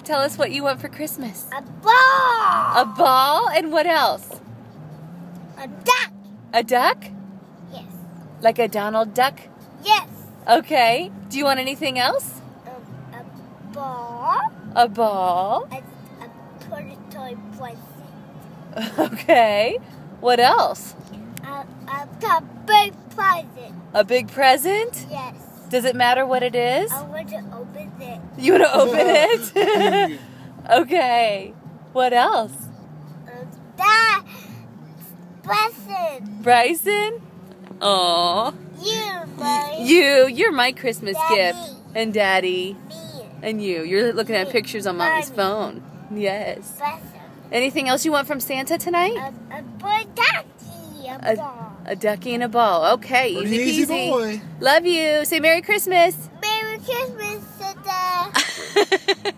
Tell us what you want for Christmas. A ball. A ball? And what else? A duck. A duck? Yes. Like a Donald Duck? Yes. Okay. Do you want anything else? A ball. A ball. A toy present. Okay. What else? A big present. A big present? Yes. Does it matter what it is? I want to open it. You want to open it? Okay. What else? That present. Bryson? Aw. You're my Christmas Daddy. gift. And Daddy. Me. And you. You're looking at pictures on Mommy's Mommy. phone. Yes. Present. Anything else you want from Santa tonight? A ducky. A ball. A ducky and a ball. Okay, Pretty easy easy peasy. boy. Love you. Say Merry Christmas. Merry Christmas, Santa.